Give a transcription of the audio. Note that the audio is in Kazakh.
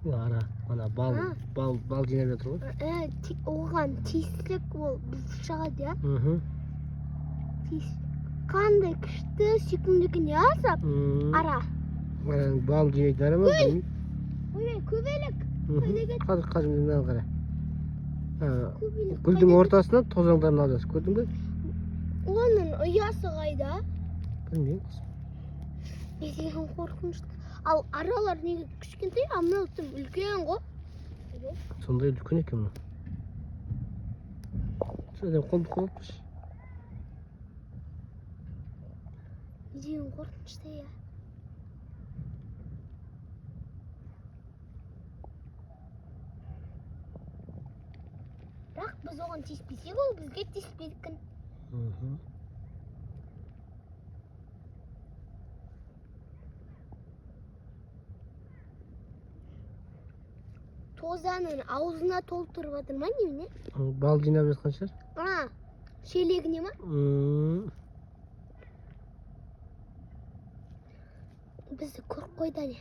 Ара, ана бал жинап жатыр ғой. Оған тиіссек ол біз шығады, я? Қандай күшті сүйкімдігіне асап, ара. Бал жинайды ара ма? Ой, көбелек. Қазір мынаны қара. Гүлдің ортасынан тозаңдарын алып жатыр, көрдің бе? Оның ұясы қайда? Білмеймін. Не деген қорқынышты. Ал аралар неге кішкентай, а мынау тым үлкен ғой. Сондай үлкен екен мына. Сөйден қолды қойыппыш. Не деген қорқынышты, я. Бірақ біз оған тиіспесек, ол бізге тиіспейдікін. Тозаның аузына толтырып жатыр ма немене? Бал жинап жатқан шығар. Шелегіне ма? Бізді көріп қойды не?